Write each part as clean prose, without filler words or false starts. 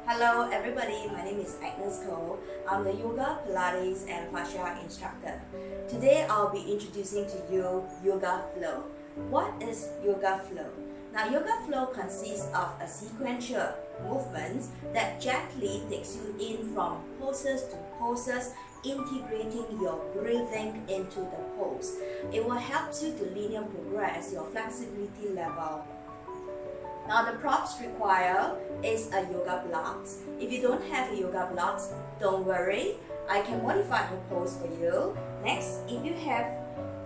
Hello everybody, my name is Agnes Koh. I'm the Yoga, Pilates and Fascia instructor. Today I'll be introducing to you Yoga Flow. What is Yoga Flow? Now Yoga Flow consists of a sequential movement that gently takes you in from poses to poses, integrating your breathing into the pose. It will help you to linear progress your flexibility level. Now the props required is a yoga block. If you don't have a yoga block, don't worry, I can modify the pose for you. Next, if you have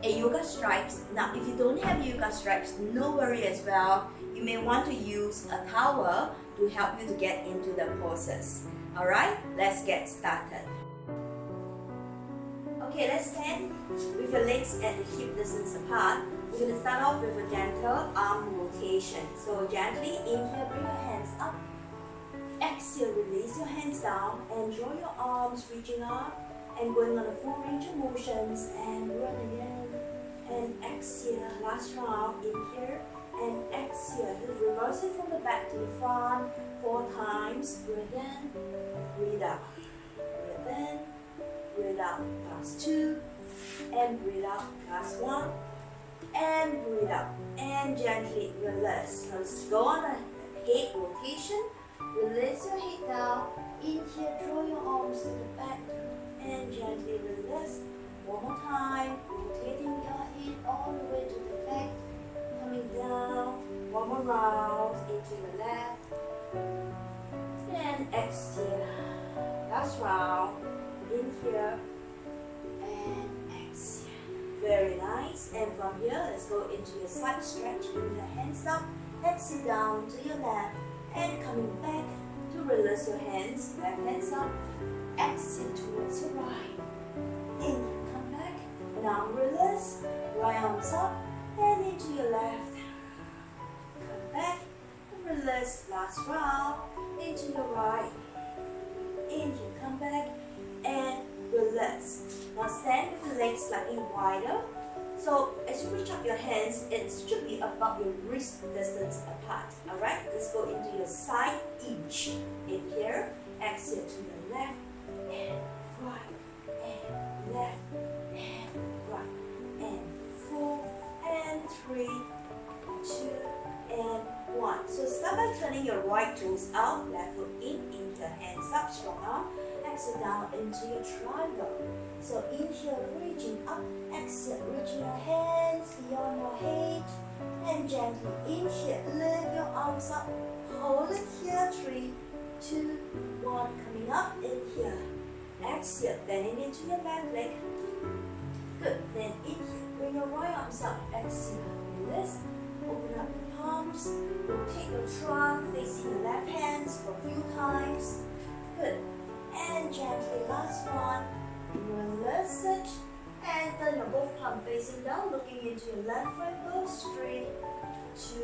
a yoga stripes, now if you don't have yoga stripes, no worry as well. You may want to use a towel to help you to get into the poses. Alright, let's get started. Okay, let's stand with your legs at the hip distance apart. We're going to start off with a gentle arm rotation. So gently inhale, bring your hands up. Exhale, release your hands down and draw your arms reaching up and going on a full range of motions and run again. And exhale, last round, inhale and exhale. Reverse it from the back to the front 4 times. Breathe in, breathe out. Breathe in, breathe out. Last 2 and breathe out. Last 1. And breathe out and gently release. Let's go on a head rotation. Release your head down. Inhale, draw your arms to the back and gently release. One more time, rotating your head all the way to the back, coming down. One more round into the left and exhale. Last round. Inhale and exhale. Very nice. And from here, let's go into your side stretch. Inhale, hands up, exhale down to your left, and coming back to release your hands. Left hands up, exhale towards your right. Inhale, come back, and arm release. Right arms up, and into your left. Come back, and release. Last round, into your right. Inhale, come back, and release. Now stand with the legs slightly wider. So as you reach up your hands, it should be about your wrist distance apart. Alright, let's go into your side inch. Inhale, exhale to the left and right and left and right and 4 and 3, 2 and 1. So start by turning your right toes out, left foot in, inhale, hands up, strong arm. Exhale down into your triangle. So inhale, reaching up, exhale, reaching your hands beyond your head, and gently inhale, lift your arms up, hold it here, 3, 2, 1, coming up, inhale, exhale, bending into your left leg, good, then inhale, bring your right arms up, exhale, release, open up the palms, rotate your trunk, facing the left hands for a few times, good. And gently, last one, release it, and turn your both palms facing down, looking into your left foot, go straight, 2,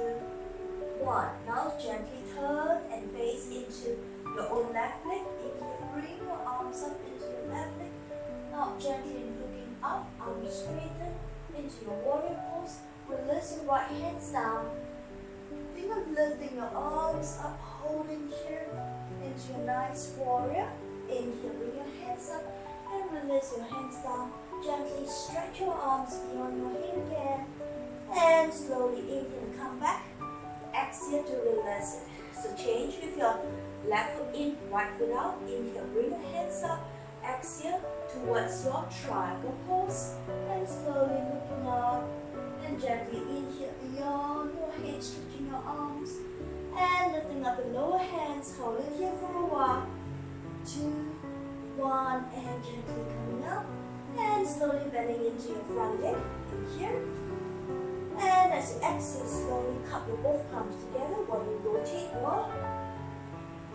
1. Now gently turn and face into your own left leg. Inhale, bring your arms up into your left leg. Now gently looking up, arms straighten into your warrior pose. Release your right hands down. Think of lifting your arms up, holding here into your nice warrior. Inhale, bring your hands up and release your hands down. Gently stretch your arms beyond your head again. And slowly inhale, come back. Exhale to release it. So change with your left foot in, right foot out. Inhale, bring your hands up. Exhale towards your triangle pose. And slowly looking up. And gently inhale beyond your head, stretching your arms. And lifting up the lower hands, hold it here for a while. 2, 1, and gently coming up and slowly bending into your front leg in here. And as you exhale, slowly cup your both palms together while you rotate your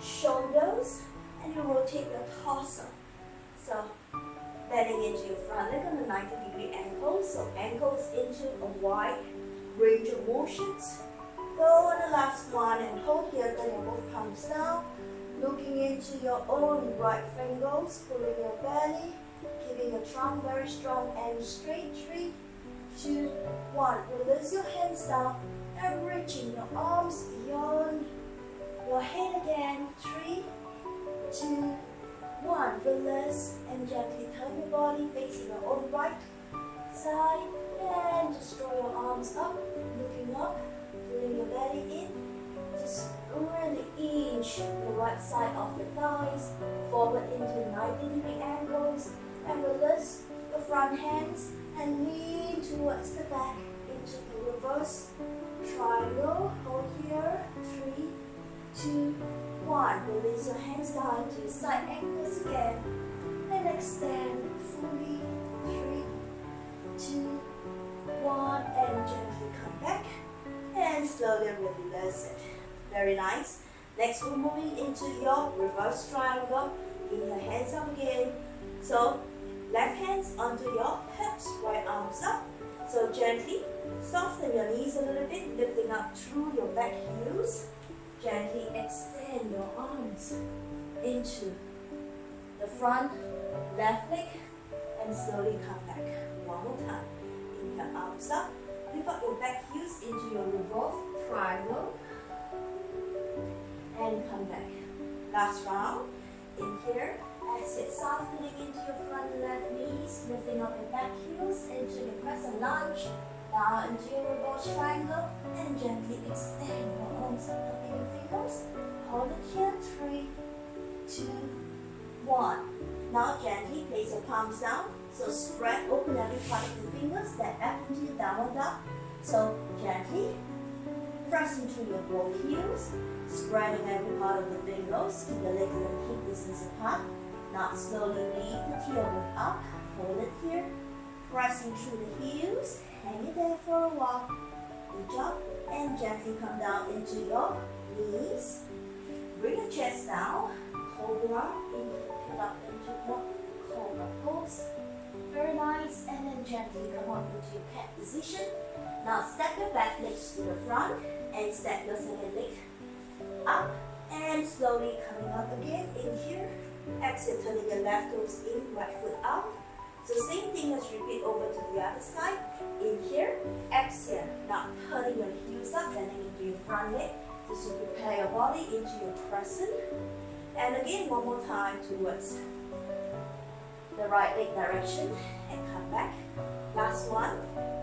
shoulders and you rotate your torso. So bending into your front leg on a 90-degree angle. So ankles into a wide range of motions. Go on the last one and hold here, turn your both palms down. Looking into your own right fingers, pulling your belly, keeping your trunk very strong and straight. 3, 2, 1. Release your hands down and reaching your arms beyond your head again. 3, 2, 1. Release and gently turn your body facing your own right side and just draw your arms up, looking up, pulling your belly in. Just really inch the right side of the thighs forward into 90-degree angles and release the front hands and lean towards the back into the reverse triangle. Hold here. 3, 2, 1. Release your hands down to side ankles again and extend fully. 3, 2, 1, and gently come back and slowly release it. Very nice. Next, we're moving into your reverse triangle. Inhale, hands up again. So left hands onto your hips, right arms up. So gently soften your knees a little bit, lifting up through your back heels. Gently extend your arms into the front left leg and slowly come back. One more time. Inhale, arms up. Lift up your back heels into your reverse triangle and come back. Last round. In here, exhale, softening into your front left knees, lifting up your back heels into the crescent lunge. Down into your reverse triangle and gently extend your arms up in your fingers. Hold it here. 3, 2, 1. Now gently place your palms down. So spread open every part of the fingers. Step back into your downward dog. So gently pressing through your both heels, spreading every part of the fingers. Keep the legs and hip distance apart. Now slowly lead the tailbone up. Hold it here. Pressing through the heels. Hang it there for a while. Good job. And gently come down into your knees. Bring your chest down. Cobra. Put up into your cobra pose. Very nice. And then gently come on into your cat position. Now step your back legs to the front and step your second leg up. And slowly coming up again in here. Exhale, turning your left toes in, right foot out. So same thing as repeat over to the other side. In here, exhale. Now turning your heels up, bending into your front leg. Just to prepare your body into your crescent. And again, one more time towards the right leg direction and come back. Last one,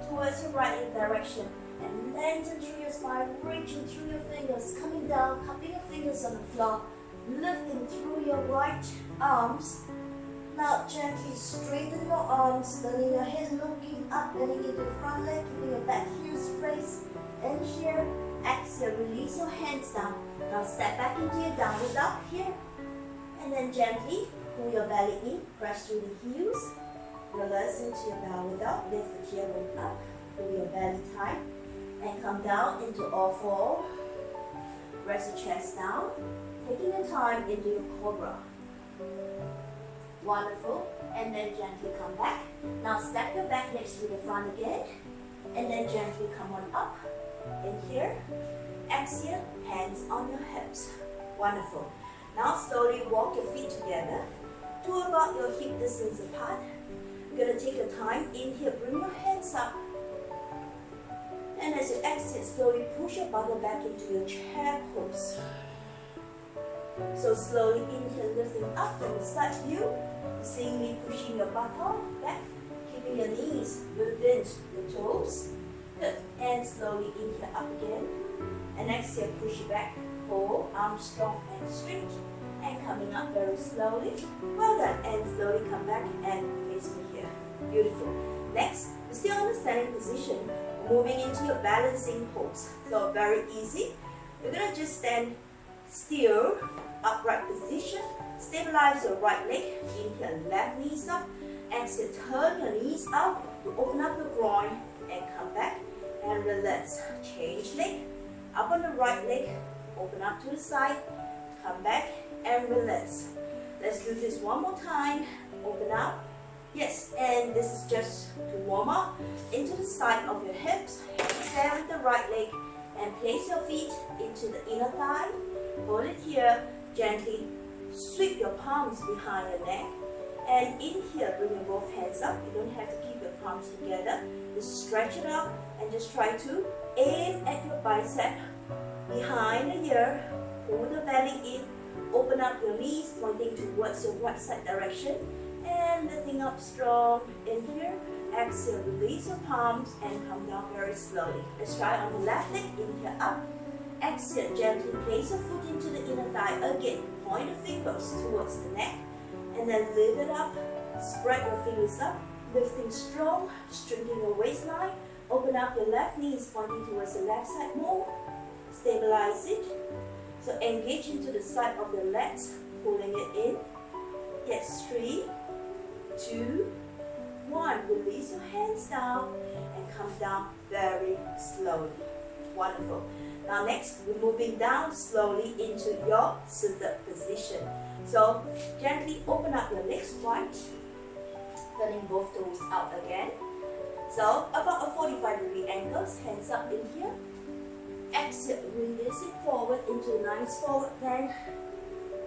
towards your right leg direction and lengthen through your spine, reaching through your fingers, coming down, cupping your fingers on the floor, lifting through your right arms. Now gently straighten your arms, turning your head, looking up, bending into your front leg, keeping your back heels raised. And here, exhale, release your hands down. Now step back into your downward dog here. And then gently pull your belly in, press through the heels. Release into your downward dog, lift the tailbone up, pull your belly tight. And come down into all four. Rest your chest down. Taking your time into your cobra. Wonderful. And then gently come back. Now step your back legs to the front again. And then gently come on up. In here. Exhale, hands on your hips. Wonderful. Now slowly walk your feet together to about your hip distance apart. You're going to take your time. Inhale, bring your hands up. And as you exhale, slowly push your bottom back into your chair pose. So slowly inhale, lifting up from the side view. Seeing me pushing your bottom back, keeping your knees within the toes. Good. And slowly inhale up again. And exhale, push it back. Hold, arms strong and straight. And coming up very slowly. Well done. And slowly come back and face me here. Beautiful. Next, we're still on the standing position. Moving into your balancing pose. So very easy. You're going to just stand still, upright position. Stabilize your right leg. Inhale, left knees up. Exhale, turn your knees out to open up the groin and come back and release. Change leg. Up on the right leg. Open up to the side. Come back and release. Let's do this one more time. Open up. Yes, and this is just to warm up into the side of your hips. Stand with the right leg and place your feet into the inner thigh. Hold it here. Gently sweep your palms behind your neck. And in here, bring your both hands up. You don't have to keep your palms together. Just stretch it up and just try to aim at your bicep behind the ear. Pull the belly in. Open up your knees, pointing towards your right side direction. And lifting up strong in here. Exhale, release your palms and come down very slowly. Let's try on the left leg. Inhale up. Exhale, gently place your foot into the inner thigh again. Point the fingers towards the neck. And then lift it up. Spread your fingers up. Lifting strong, strengthening your waistline. Open up your left knees, pointing towards the left side more. Stabilize it. So engage into the side of your legs, pulling it in. Yes, 3, 2, 1. Release your hands down and come down very slowly. Wonderful. Now next, we're moving down slowly into your seated position. So gently open up your legs wide, turning both toes out again. So about a 45-degree angles, hands up in here. Exhale, release it forward into a nice forward bend.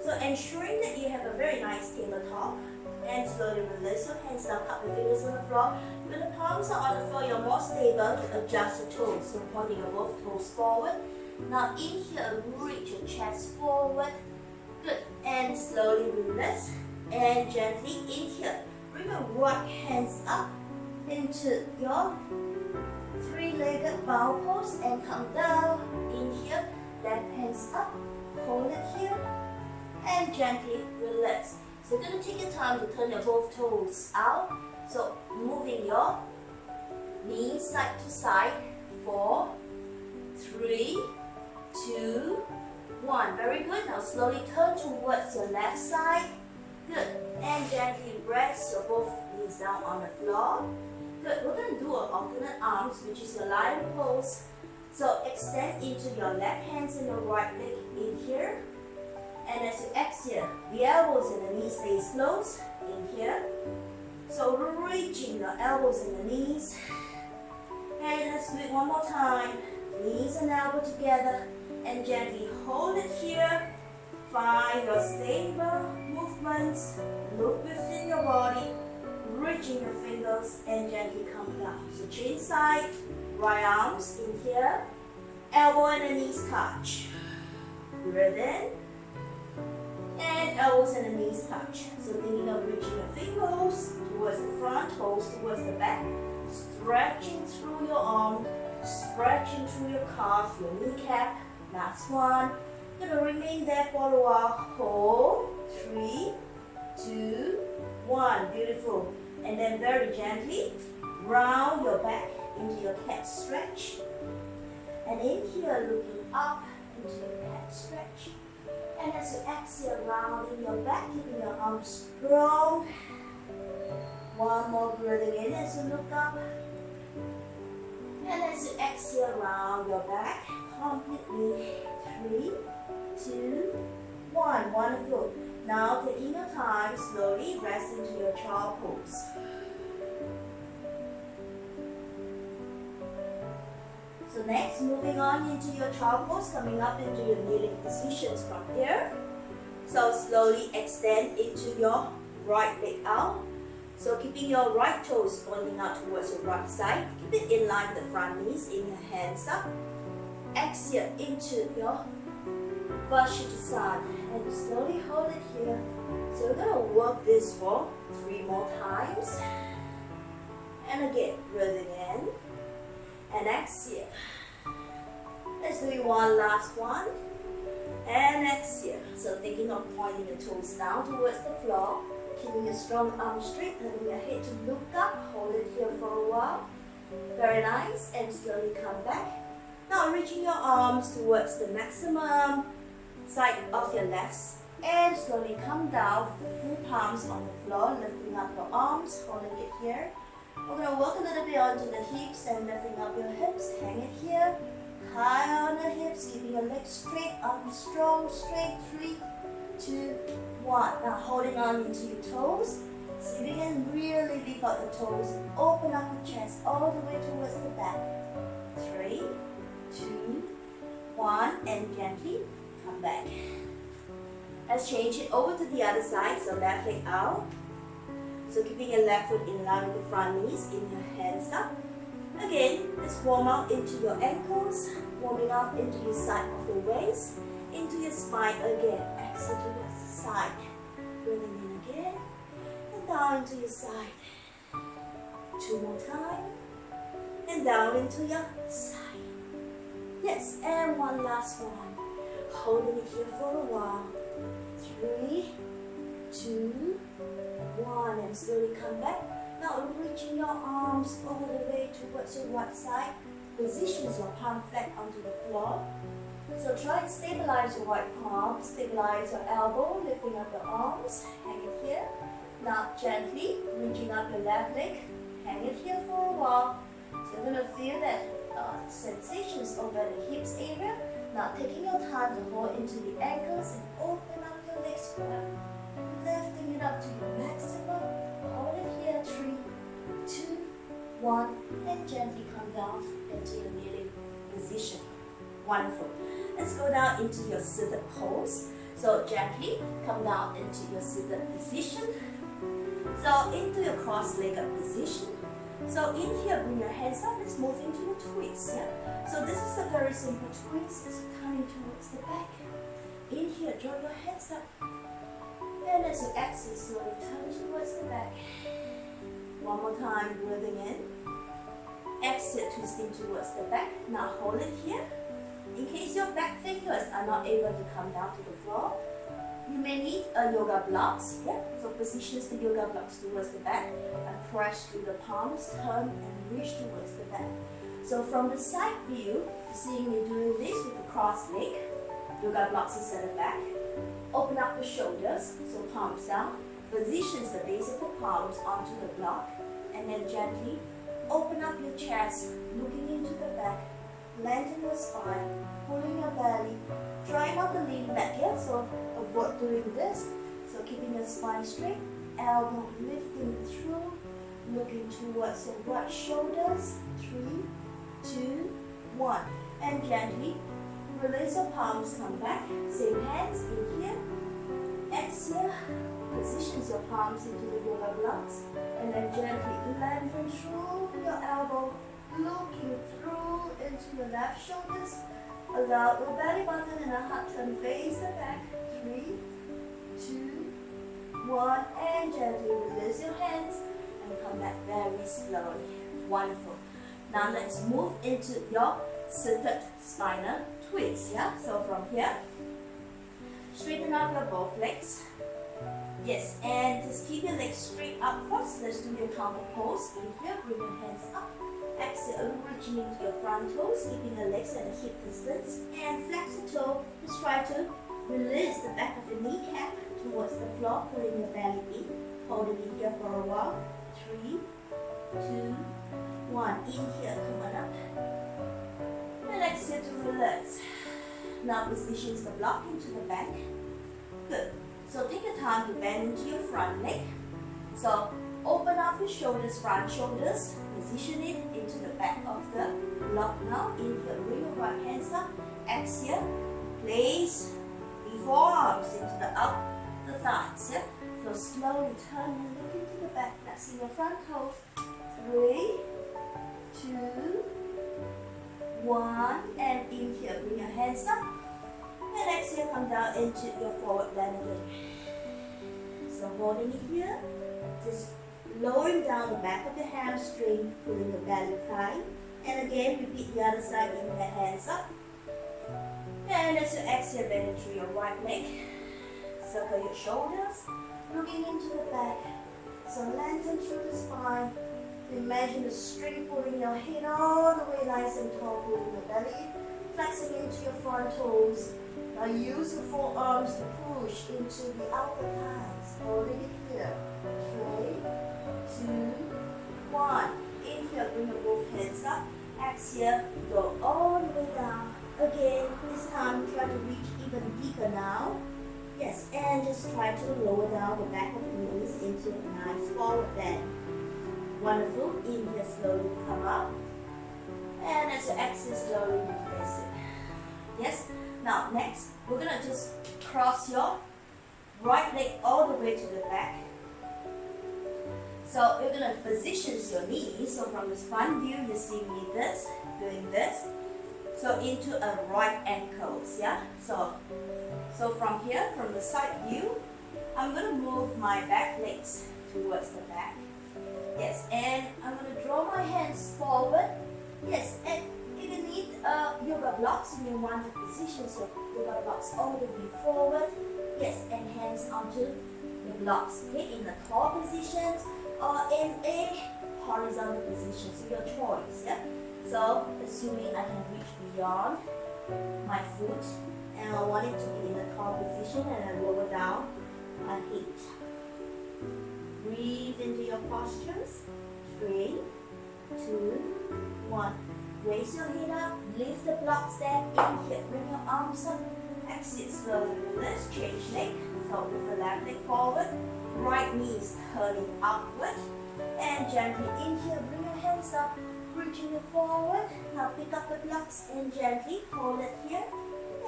So ensuring that you have a very nice tabletop. And slowly release your hands down, cup your fingers on the floor. When the palms are on the floor, you're more stable to adjust the toes. So pointing your both toes forward. Now in here, reach your chest forward. Good. And slowly release. And gently in here, bring your right hands up into your three-legged bow pose and come down. In here, left hands up, hold it here, and gently release. So you're going to take your time to turn your both toes out. So moving your knees side to side. 4, 3, 2, 1. Very good. Now slowly turn towards your left side. Good. And gently rest your both knees down on the floor. Good. We're going to do an alternate arms, which is your lion pose. So extend into your left hands and your right leg in here. And as you exhale, the elbows and the knees stay close in here. So reaching your elbows and the knees. And let's do it one more time. Knees and elbow together. And gently hold it here. Find your stable movements. Look within your body. Reaching your fingers and gently come down. So chin side, right arms in here. Elbow and the knees touch. Breathe in. And elbows and the knees touch. So thinking of reaching your fingers towards the front, toes towards the back. Stretching through your arm, stretching through your calf, your kneecap. Last one. Gonna remain there for a while. Hold. 3, 2, 1. Beautiful. And then very gently round your back into your cat stretch. And in here, looking up into your cat stretch. And as you exhale, rounding your back, keeping your arms strong. One more breathing in as you look up. And as you exhale, round your back completely. 3, 2, 1. Wonderful. Now taking your time, slowly rest into your child pose. So next, moving on into your child pose, coming up into your kneeling positions from here. So slowly extend into your right leg out. So keeping your right toes pointing out towards your right side. Keep it in line with the front knees. Inhale, hands up. Exhale into your Vashisthasana. And slowly hold it here. So we're going to work this for 3 more times. And again, breathing in. And exhale. Let's do one last one. And exhale. So thinking of pointing the toes down towards the floor. Keeping your strong arms straight. Turning your head to look up. Hold it here for a while. Very nice. And slowly come back. Now reaching your arms towards the maximum side of your legs. And slowly come down. Your palms on the floor. Lifting up your arms. Holding it here. We're going to work a little bit onto the hips and lifting up your hips. Hang it here. High on the hips. Keeping your legs straight. Arms strong. Straight. 3, 2, 1. Now holding on into your toes. See if you can really lift out the toes. Open up the chest all the way towards the back. 3, 2, 1. And gently come back. Let's change it over to the other side. So left leg out. So keeping your left foot in line with the front knees. Inhale, hands up. Again, let's warm up into your ankles. Warming up into your side of the waist. Into your spine again. exhale towards the side. Breathing in again, and down into your side. 2 more times, and down into your side. Yes, and one last one. Holding it here for a while. 3, 2, 1, and slowly come back. Now reaching your arms all the way towards your right side. Position your palm flat onto the floor. So try and stabilize your right palm, stabilize your elbow, lifting up your arms, hang it here. Now gently reaching up your left leg, hang it here for a while. So you're going to feel that sensations over the hips area. Now taking your time to hold into the ankles and open up your legs spread. Lifting it up to your maximum. Hold it here, 3, 2, 1, and gently come down into your kneeling position. Wonderful. Let's go down into your seated pose. So gently come down into your seated position. So into your cross-legged position. So in here, bring your hands up. Let's move into your twist. Yeah? So this is a very simple twist. It's coming towards the back. In here, draw your hands up. And as you exhale, slowly turn towards the back. One more time, breathing in. Exhale, twisting towards the back. Now hold it here. In case your back fingers are not able to come down to the floor, you may need a yoga blocks. Yeah? So position the yoga blocks towards the back and press through the palms, turn and reach towards the back. So from the side view, seeing me doing this with the cross leg, yoga blocks is at the back. Open up the shoulders, so palms down. Position the base of the palms onto the block, and then gently open up your chest, looking into the back. Lengthen your spine, pulling your belly. Try not to lean back here, so avoid doing this. So keeping your spine straight, elbow lifting through, looking towards your right shoulders. 3, 2, 1, and gently release your palms, come back. Same hands in here. Exhale, position your palms into the yoga blocks, and then gently lengthen through your elbow. Looking through into your left shoulders. Allow your belly button and a heart turn face the back. 3, 2, 1, and gently release your hands and come back very slowly. Wonderful. Now let's move into your seated spinal twist. Yeah. So from here, straighten up your both legs. Yes, and just keep your legs straight up first. Let's do your counter pose. In here, bring your hands up. Exhale, reaching into your front toes, keeping the legs at a hip distance, and flex the toe. Just try to release the back of your kneecap towards the floor, pulling your belly in. Holding it here for a while. 3, 2, 1. In here, come on up. And exhale to relax. Now position the block into the back. Good. So take your time to bend into your front leg. So open up your shoulders, front shoulders. Position it into the back of the block now. Inhale, bring your right hands up. Exhale, place the forearms into the thighs. Yeah? So slowly turn and look into the back. Flexing your front toes. 3, 2, 1. And inhale, bring your hands up. And exhale, come down into your forward bend again. So holding it here. Just lowering down the back of the hamstring, pulling the belly tight. And again, repeat the other side, bring the hands up. And as you exhale, bend into your right leg. Circle your shoulders, looking into the back. So lengthen through the spine. Imagine the string pulling your head all the way nice and tall, pulling your belly. Flexing into your front toes. Now use your forearms to push into the outer thighs. Holding it here. 3, 2, 1. Inhale, bring your both hands up. Exhale, go all the way down. Again, this time try to reach even deeper now. Yes, and just try to lower down the back of the knees into a nice forward bend. Wonderful. Inhale, slowly come up. And as you exhale, slowly replace it. Yes. Now next, we're gonna just cross your right leg all the way to the back. So you're going to position your knees. So from this front view, you're seeing me this, doing this. So into a right ankles, yeah? So from here, from the side view, I'm going to move my back legs towards the back. Yes, and I'm going to draw my hands forward. Yes, and if you need yoga blocks, you may want to position your yoga blocks all the way forward. Yes, and hands onto the blocks, okay, in the tall positions or in a horizontal position, so your choice, yeah? So, assuming I can reach beyond my foot, and I want it to be in a tall position, and I lower down my feet. Breathe into your postures. 3, 2, 1. Raise your head up, lift the blocks there, inhale, bring your arms up, exit slowly, release, change leg, so with the left leg forward, right knee is turning upward, and gently inhale, bring your hands up, reaching it forward. Now pick up the blocks and gently hold it here,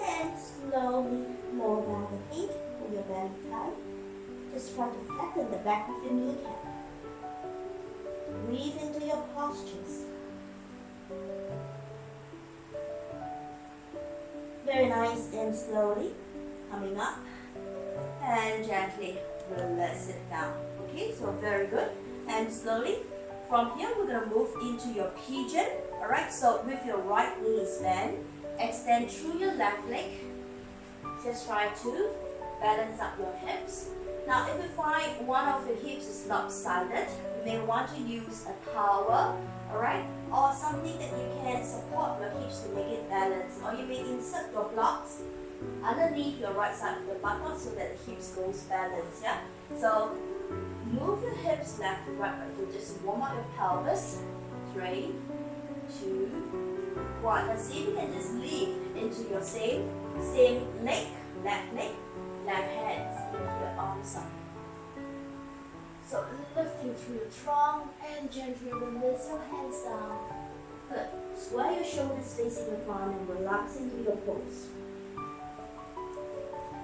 and slowly lower down the feet, pull your belly tight, just try to flatten the back of your kneecap. Breathe into your postures. Very nice, and slowly coming up and gently release it down. Okay, so very good. And slowly from here we're going to move into your pigeon. Alright, so with your right knee is bent, extend through your left leg. Just try to balance up your hips. Now if you find one of your hips is lopsided, you may want to use a towel, alright, or something that you can support your hips to make it balanced. Or you may insert your blocks underneath your right side of the buttock so that the hips goes balanced, yeah? So move your hips left to right, to just warm up your pelvis. 3, 2, 1. Now see if you can just lift into your same leg, left hands, into your arms up. So lifting through your trunk and gently release your hands down. Good. Square your shoulders facing the front and relax into your pose.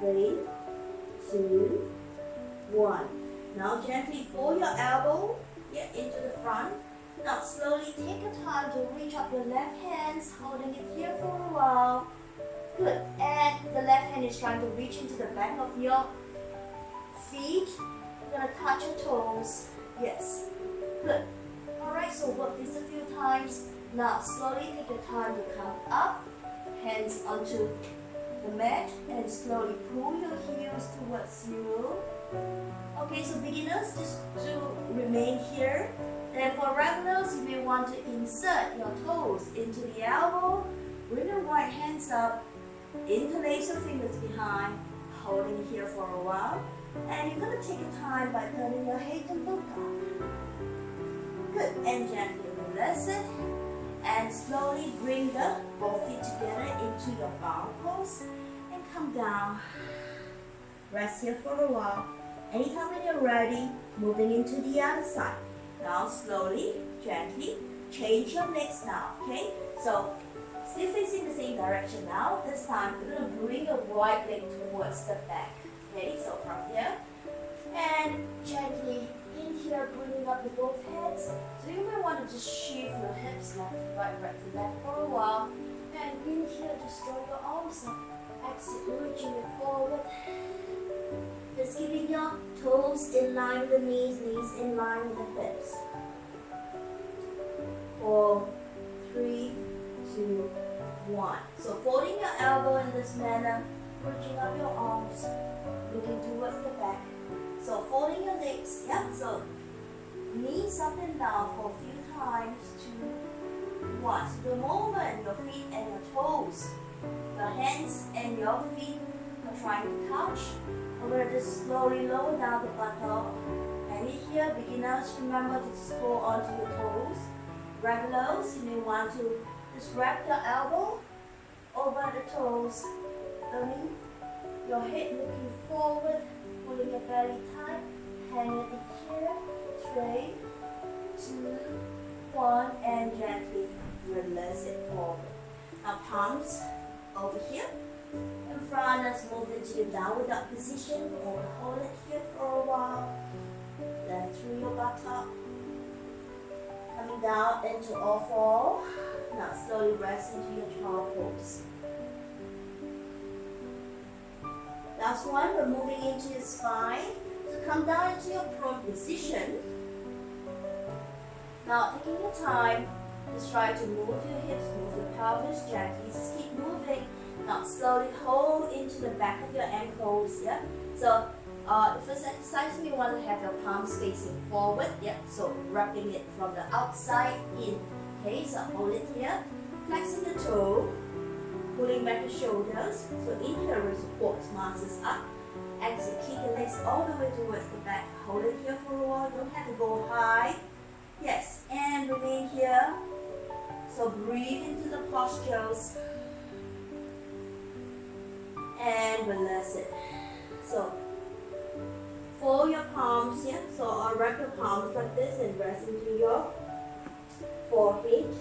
3, 2, 1. Now gently fold your elbow into the front. Now slowly take your time to reach up your left hands, holding it here for a while. Good. And the left hand is trying to reach into the back of your feet. You're going to touch your toes. Yes. Good. Alright, so work this a few times. Now slowly take your time to come up, hands onto the mat, and slowly pull your heels towards you. Okay, so beginners, just to remain here. Then for regulars, you may want to insert your toes into the elbow, bring your right hands up, interlace your fingers behind, holding here for a while. And you're going to take your time by turning your head to look up. Good, and gently release it. And slowly bring the both feet together into your bound pose and come down. Rest here for a while. Anytime when you're ready, moving into the other side. Now slowly, gently, change your legs now, okay? So, still facing the same direction now. This time, you're going to bring your right leg towards the back. Okay, so from here, and gently in here, bringing up the both hands. So you may want to just shift your hips left to right, right to left for a while. And in here, just draw your arms up. Exit, reaching it forward. Just keeping your toes in line with the knees, knees in line with the hips. 4, 3, 2, 1. So folding your elbow in this manner, reaching up your arms, looking towards the back. So folding your legs, yeah. So knees up and down for a few times. 2, 1. So the moment your feet and your toes, your hands and your feet are trying to touch, I'm going to just slowly lower down the buttock. And in here, beginners, remember to just hold onto your toes. Regulars, you may want to just wrap your elbow over the toes, turning your head looking forward, pulling your belly tight, hang it here, 3, 2, 1, and gently release it forward. Now palms over here. In front, let's move into your downward dog position. Hold it here for a while. Then through your buttock. Coming down into all four. Now slowly rest into your child pose. Last one, we're moving into your spine. So come down into your prone position. Now taking your time, just try to move your hips, move your pelvis gently, just keep moving. Now slowly hold into the back of your ankles, yeah? So the first exercise, we want to have your palms facing forward, yeah? So wrapping it from the outside in, okay? So hold it here, flexing the toe, pulling back the shoulders. So inhale, support muscles up. Exhale, kick the legs all the way towards the back. Hold it here for a while, don't have to go high. Yes, and remain here. So breathe into the postures. And relax it. So fold your palms here. So I'll wrap your palms like this and rest into your forehead.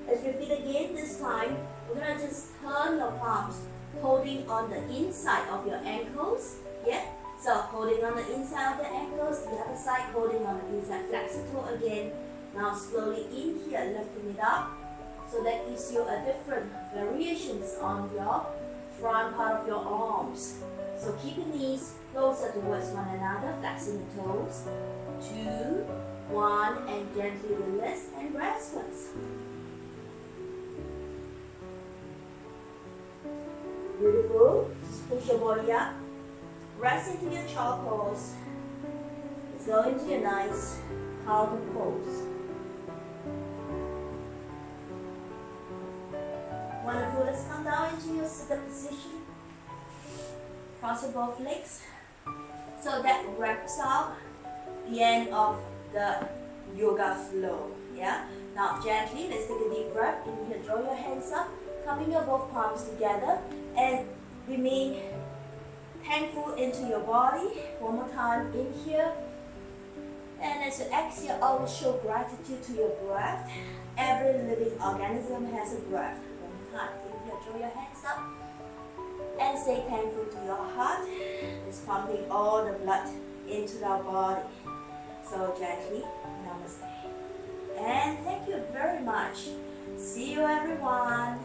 Let's repeat again. This time, we're gonna just turn your palms, holding on the inside of your ankles. Yeah? So holding on the inside of the ankles, the other side holding on the inside. Flex the toe again. Now slowly in here, lifting it up. So that gives you a different variations on your front part of your arms. So keep your knees closer towards one another, flexing the toes. 2, 1, and gently release and rest once. Beautiful. Just push your body up. Rest into your child pose. Let's go into your nice counter pose. Wonderful. Let's come down into your sit-up position. Cross your both legs. So that wraps up the end of the yoga flow. Yeah. Now gently, let's take a deep breath. Inhale, draw your hands up, cupping your both palms together, and remain thankful into your body. One more time, in here. And as you exhale, always show gratitude to your breath. Every living organism has a breath. One more time, inhale, draw your hands up. And stay thankful to your heart. It's pumping all the blood into our body. So gently, namaste. And thank you very much. See you everyone.